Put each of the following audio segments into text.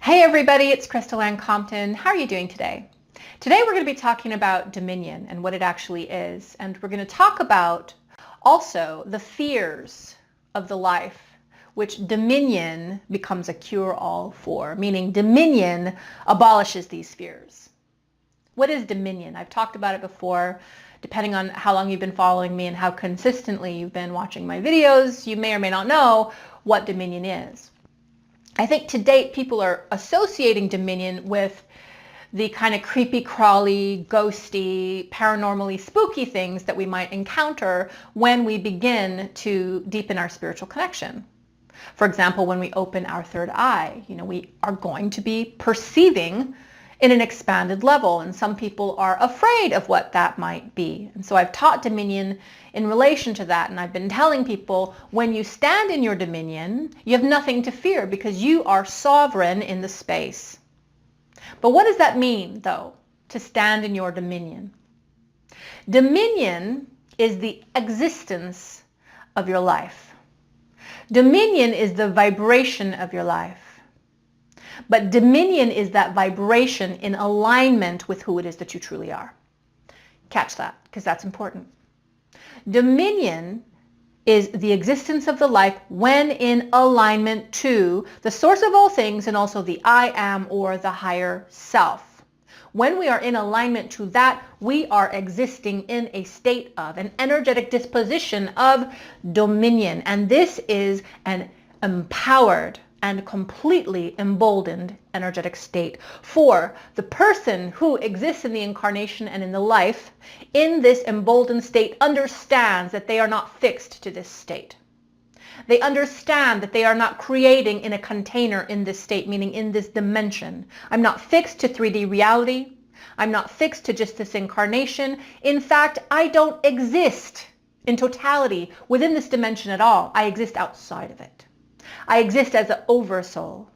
Hey everybody, it's Crystal Ann Compton. How are you doing today? Today we're going to be talking about dominion and what it actually is. And we're going to talk about also the fears of the life, which dominion becomes a cure-all for, meaning dominion abolishes these fears. What is dominion? I've talked about it before. Depending on how long you've been following me and how consistently you've been watching my videos, you may or may not know what dominion is. I think to date people are associating dominion with the kind of creepy, crawly, ghosty, paranormally spooky things that we might encounter when we begin to deepen our spiritual connection. For example, when we open our third eye, we are going to be perceiving in an expanded level, and some people are afraid of what that might be. And so I've taught dominion in relation to that, and I've been telling people when you stand in your dominion, you have nothing to fear because you are sovereign in the space. But what does that mean, though, to stand in your dominion? Dominion is the existence of your life. Dominion is the vibration of your life. But dominion is that vibration in alignment with who it is that you truly are. Catch that, because that's important. Dominion is the existence of the life when in alignment to the source of all things and also the I am or the higher self. When we are in alignment to that, we are existing in a state of an energetic disposition of dominion. And this is an empowered and completely emboldened energetic state for the person who exists in the incarnation and in the life. In this emboldened state, understands that they are not fixed to this state. They understand that they are not creating in a container in this state, meaning in this dimension. I'm not fixed to 3D reality. I'm not fixed to just this incarnation. In fact, I don't exist in totality within this dimension at all. I exist outside of it. I exist as an oversoul.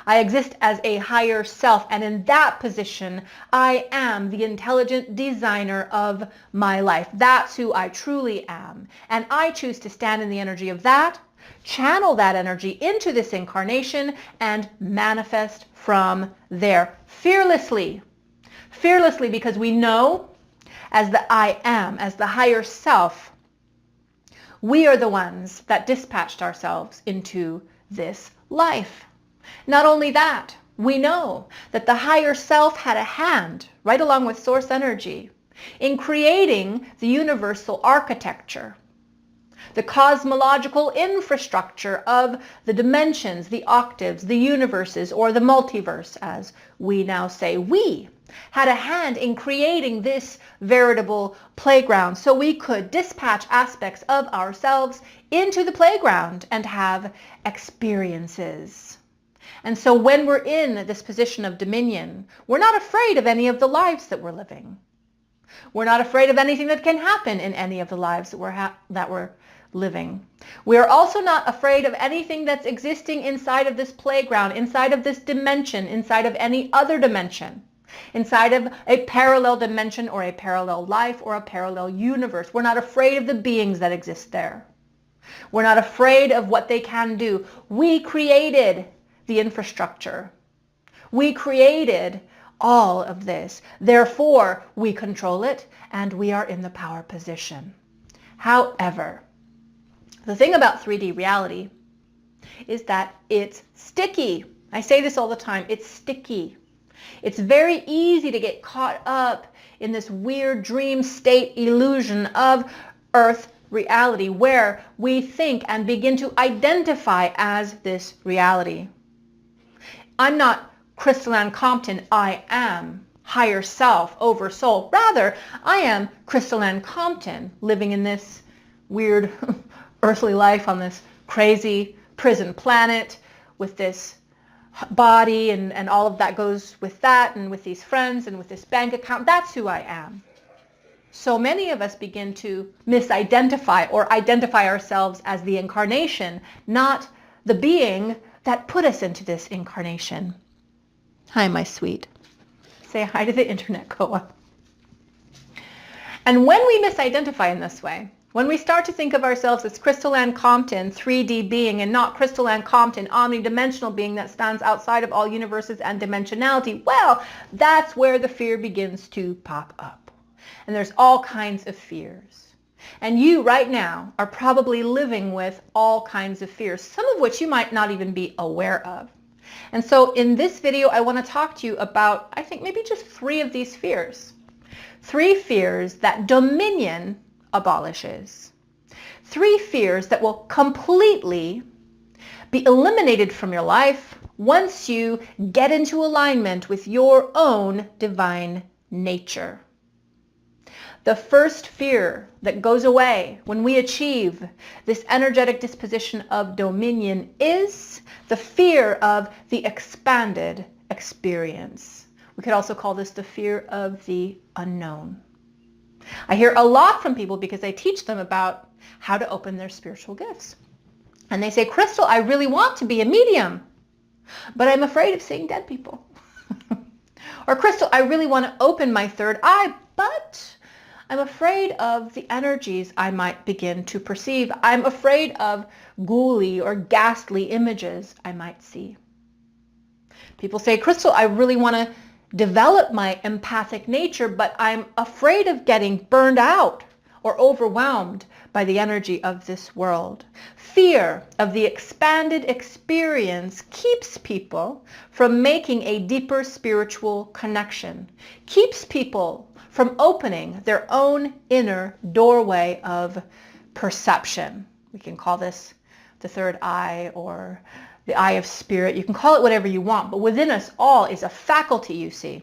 I exist as a higher self, and in that position, I am the intelligent designer of my life. That's who I truly am. And I choose to stand in the energy of that, channel that energy into this incarnation, and manifest from there fearlessly. Fearlessly, because we know as the I am, as the higher self, we are the ones that dispatched ourselves into this life. Not only that, we know that the higher self had a hand, right along with source energy, in creating the universal architecture, the cosmological infrastructure of the dimensions, the octaves, the universes, or the multiverse, as we now say. We had a hand in creating this veritable playground so we could dispatch aspects of ourselves into the playground and have experiences. And so when we're in this position of dominion, we're not afraid of any of the lives that we're living. We're not afraid of anything that can happen in any of the lives that we're living. We are also not afraid of anything that's existing inside of this playground, inside of this dimension, inside of any other dimension, inside of a parallel dimension or a parallel life or a parallel universe. We're not afraid of the beings that exist there. We're not afraid of what they can do. We created the infrastructure. We created all of this. Therefore, we control it and we are in the power position. However, the thing about 3D reality is that it's sticky. I say this all the time. It's sticky. It's very easy to get caught up in this weird dream state illusion of Earth reality where we think and begin to identify as this reality. I'm not Crystal Ann Compton. I am higher self, oversoul. Rather, I am Crystal Ann Compton living in this weird earthly life on this crazy prison planet with this body and all of that goes with that and with these friends and with this bank account. That's who I am. So many of us begin to misidentify or identify ourselves as the incarnation, not the being that put us into this incarnation. Hi, my sweet. Say hi to the internet, Koa. And when we misidentify in this way, When we start to think of ourselves as Crystal Ann Compton, 3D being, and not Crystal Ann Compton, omnidimensional being that stands outside of all universes and dimensionality, well, that's where the fear begins to pop up. And there's all kinds of fears. And you right now are probably living with all kinds of fears, some of which you might not even be aware of. And so in this video, I want to talk to you about, I think, maybe just 3 of these fears. 3 fears that dominion abolishes. 3 fears that will completely be eliminated from your life once you get into alignment with your own divine nature. The first fear that goes away when we achieve this energetic disposition of dominion is the fear of the expanded experience. We could also call this the fear of the unknown. I hear a lot from people because I teach them about how to open their spiritual gifts. And they say, Crystal, I really want to be a medium, but I'm afraid of seeing dead people. Or Crystal, I really want to open my third eye, but I'm afraid of the energies I might begin to perceive. I'm afraid of ghouly or ghastly images I might see. People say, Crystal, I really want to develop my empathic nature, but I'm afraid of getting burned out or overwhelmed by the energy of this world. Fear of the expanded experience keeps people from making a deeper spiritual connection, keeps people from opening their own inner doorway of perception. We can call this the third eye or the eye of spirit. You can call it whatever you want, but within us all is a faculty, you see,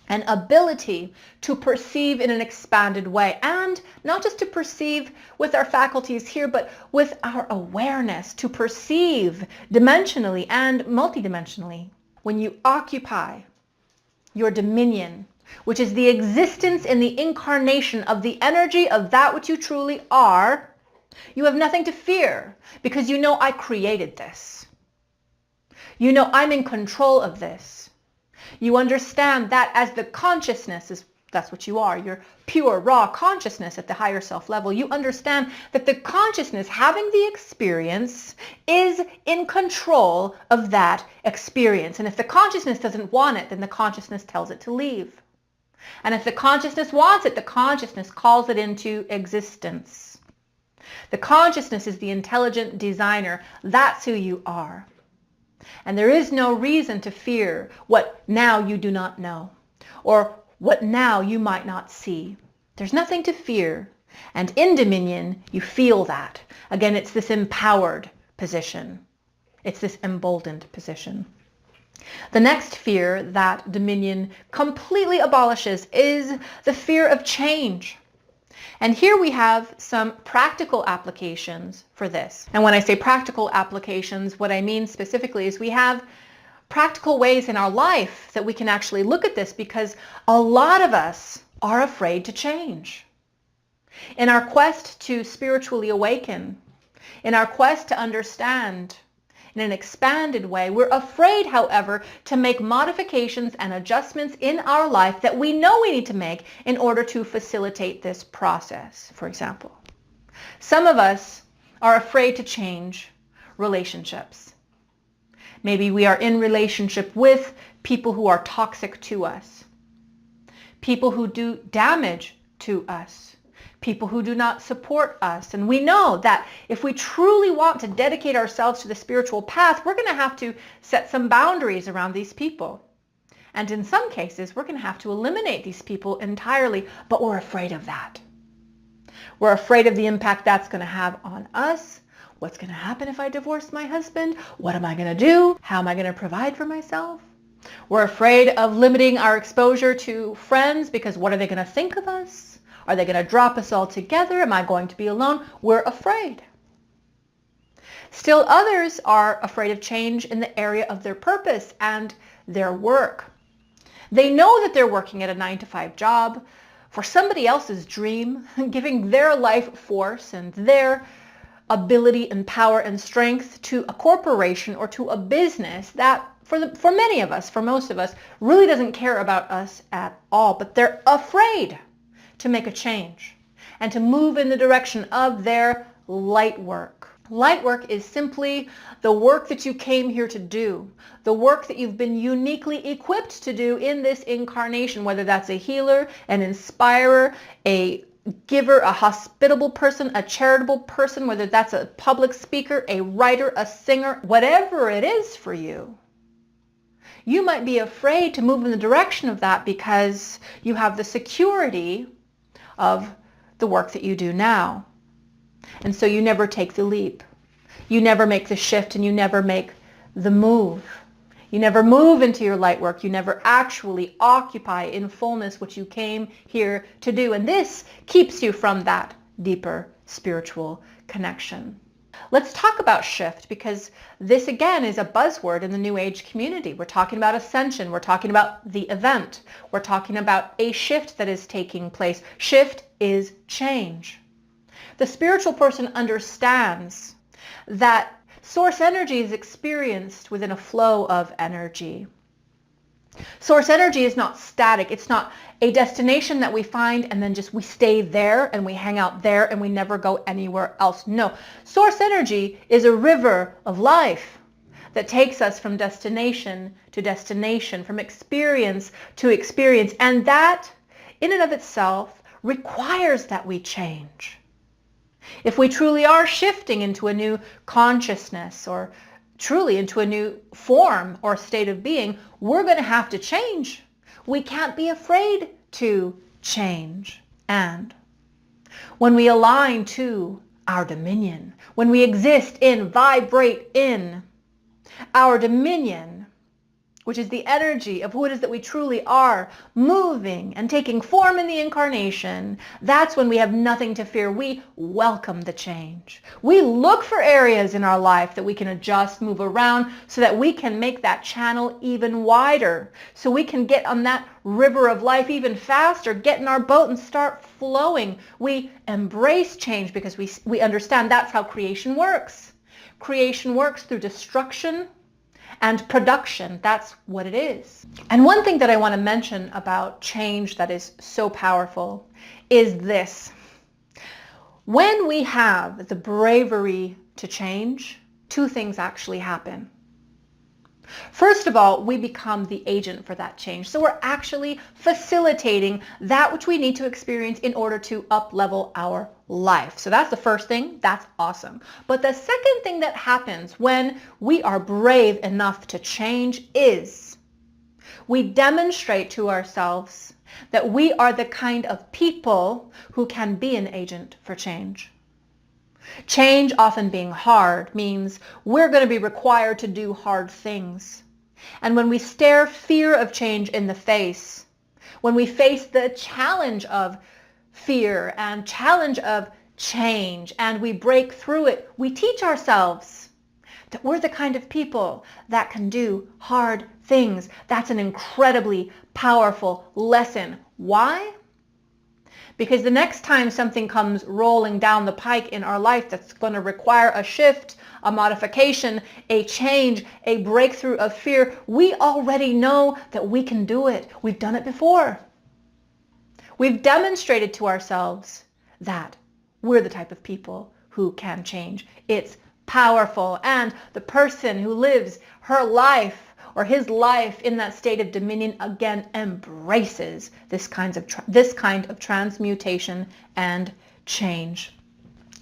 an ability to perceive in an expanded way, and not just to perceive with our faculties here, but with our awareness, to perceive dimensionally and multidimensionally. When you occupy your dominion, which is the existence in the incarnation of the energy of that which you truly are, you have nothing to fear because you know I created this. You know I'm in control of this. You understand that as the consciousness is, that's what you are, your pure, raw consciousness at the higher self level. You understand that the consciousness having the experience is in control of that experience. And if the consciousness doesn't want it, then the consciousness tells it to leave. And if the consciousness wants it, the consciousness calls it into existence. The consciousness is the intelligent designer. That's who you are. And there is no reason to fear what now you do not know, or what now you might not see. There's nothing to fear. And in dominion, you feel that. Again, it's this empowered position. It's this emboldened position. The next fear that dominion completely abolishes is the fear of change. And here we have some practical applications for this. And when I say practical applications, what I mean specifically is we have practical ways in our life that we can actually look at this, because a lot of us are afraid to change. In our quest to spiritually awaken, in our quest to understand in an expanded way, we're afraid, however, to make modifications and adjustments in our life that we know we need to make in order to facilitate this process, for example. Some of us are afraid to change relationships. Maybe we are in relationship with people who are toxic to us, people who do damage to us, people who do not support us. And we know that if we truly want to dedicate ourselves to the spiritual path, we're going to have to set some boundaries around these people. And in some cases, we're going to have to eliminate these people entirely, but we're afraid of that. We're afraid of the impact that's going to have on us. What's going to happen if I divorce my husband? What am I going to do? How am I going to provide for myself? We're afraid of limiting our exposure to friends because what are they going to think of us? Are they going to drop us all together? Am I going to be alone? We're afraid. Still others are afraid of change in the area of their purpose and their work. They know that they're working at a 9-to-5 job for somebody else's dream, giving their life force and their ability and power and strength to a corporation or to a business that for many of us, for most of us, really doesn't care about us at all. But they're afraid to make a change. and to move in the direction of their light work. Light work is simply the work that you came here to do, the work that you've been uniquely equipped to do in this incarnation, whether that's a healer, an inspirer, a giver, a hospitable person, a charitable person, whether that's a public speaker, a writer, a singer, whatever it is for you. You might be afraid to move in the direction of that because you have the security of the work that you do now. And so you never take the leap. You never make the shift, and you never make the move. You never move into your light work. You never actually occupy in fullness what you came here to do. And this keeps you from that deeper spiritual connection. Let's talk about shift, because this again is a buzzword in the New Age community. We're talking about ascension. We're talking about the event. We're talking about a shift that is taking place. Shift is change. The spiritual person understands that source energy is experienced within a flow of energy. Source energy is not static. It's not a destination that we find and then just we stay there and we hang out there and we never go anywhere else. No. Source energy is a river of life that takes us from destination to destination, from experience to experience. And that in and of itself requires that we change. If we truly are shifting into a new consciousness or truly into a new form or state of being, we're going to have to change. We can't be afraid to change. And when we align to our dominion, when we exist in, vibrate in our dominion, which is the energy of who it is that we truly are, moving and taking form in the incarnation, that's when we have nothing to fear. We welcome the change. We look for areas in our life that we can adjust, move around, so that we can make that channel even wider, so we can get on that river of life even faster, get in our boat and start flowing. We embrace change because we understand that's how creation works. Creation works through destruction and production. That's what it is. And one thing that I want to mention about change that is so powerful is this. When we have the bravery to change, two things actually happen. First of all, we become the agent for that change. So we're actually facilitating that which we need to experience in order to up-level our life. So that's the first thing. That's awesome. But the second thing that happens when we are brave enough to change is we demonstrate to ourselves that we are the kind of people who can be an agent for change. Change, often being hard, means we're going to be required to do hard things. And when we stare fear of change in the face, when we face the challenge of fear and challenge of change, and we break through it, we teach ourselves that we're the kind of people that can do hard things. That's an incredibly powerful lesson. Why? Because the next time something comes rolling down the pike in our life that's going to require a shift, a modification, a change, a breakthrough of fear, we already know that we can do it. We've done it before. We've demonstrated to ourselves that we're the type of people who can change. It's powerful. And the person who lives her life or his life in that state of dominion again embraces this kind of transmutation and change.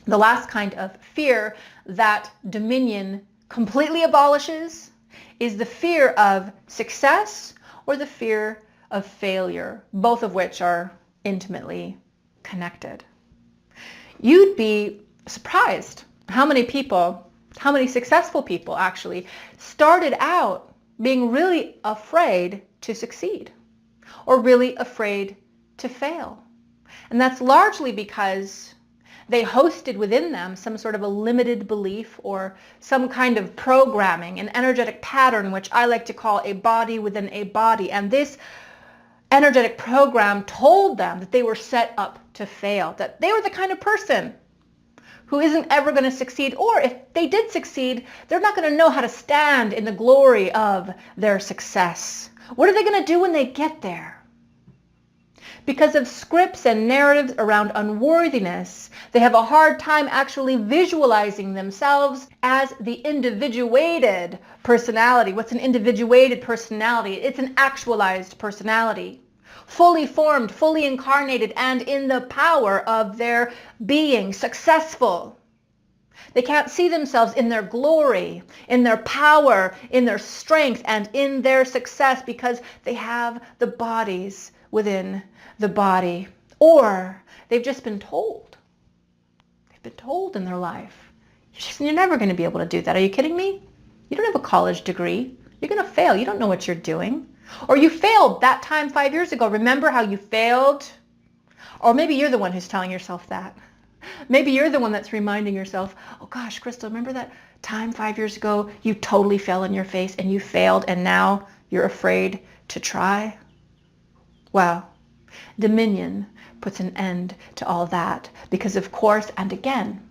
The last kind of fear that dominion completely abolishes is the fear of success or the fear of failure, both of which are intimately connected. You'd be surprised how many successful people actually started out being really afraid to succeed or really afraid to fail. And that's largely because they hosted within them some sort of a limited belief or some kind of programming, an energetic pattern, which I like to call a body within a body. And this energetic program told them that they were set up to fail, that they were the kind of person who isn't ever going to succeed, or if they did succeed, they're not going to know how to stand in the glory of their success. What are they going to do when they get there? Because of scripts and narratives around unworthiness, they have a hard time actually visualizing themselves as the individuated personality. What's an individuated personality? It's an actualized personality, fully formed, fully incarnated, and in the power of their being, successful. They can't see themselves in their glory, in their power, in their strength, and in their success because they have the bodies within the body. Or they've just been told. They've been told in their life. You're never going to be able to do that. Are you kidding me? You don't have a college degree. You're going to fail. You don't know what you're doing. Or you failed that time 5 years ago. Remember how you failed? Or maybe you're the one who's telling yourself that. Maybe you're the one that's reminding yourself, oh gosh, Crystal, remember that time 5 years ago you totally fell on your face and you failed and now you're afraid to try? Well, Dominion puts an end to all that because, of course, and again,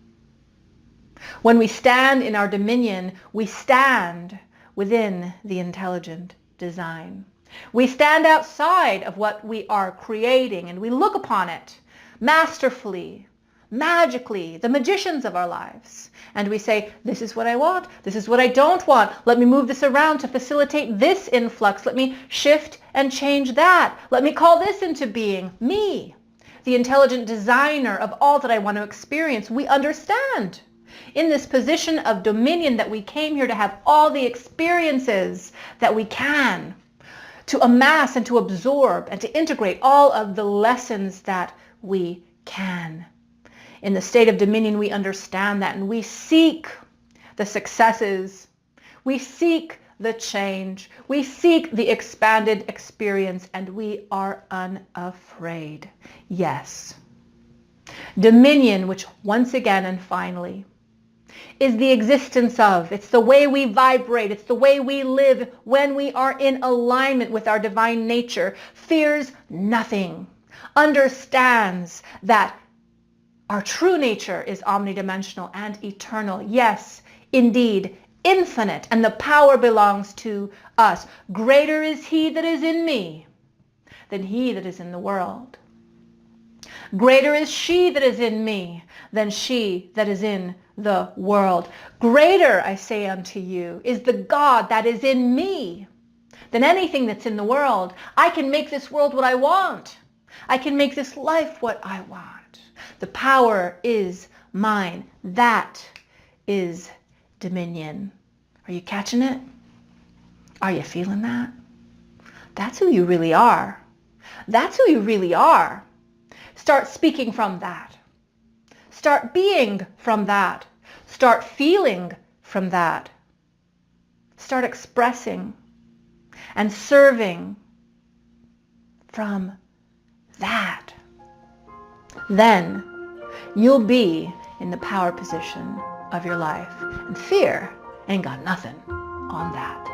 when we stand in our dominion, we stand within the intelligent design. We stand outside of what we are creating and we look upon it masterfully, magically, the magicians of our lives. And we say, this is what I want. This is what I don't want. Let me move this around to facilitate this influx. Let me shift and change that. Let me call this into being. Me, the intelligent designer of all that I want to experience. We understand in this position of dominion that we came here to have all the experiences that we can, to amass and to absorb and to integrate all of the lessons that we can. In the state of dominion, we understand that and we seek the successes. We seek the change. We seek the expanded experience and we are unafraid. Yes. Dominion, which once again and finally is the existence of, it's the way we vibrate, it's the way we live when we are in alignment with our divine nature, fears nothing, understands that our true nature is omnidimensional and eternal. Yes, indeed, infinite, and the power belongs to us. Greater is he that is in me than he that is in the world. Greater is she that is in me than she that is in the world. Greater, I say unto you, is the God that is in me than anything that's in the world. I can make this world what I want. I can make this life what I want. The power is mine. That is dominion. Are you catching it? Are you feeling that? That's who you really are. That's who you really are. Start speaking from that. Start being from that. Start feeling from that. Start expressing and serving from that. Then you'll be in the power position of your life. And fear ain't got nothing on that.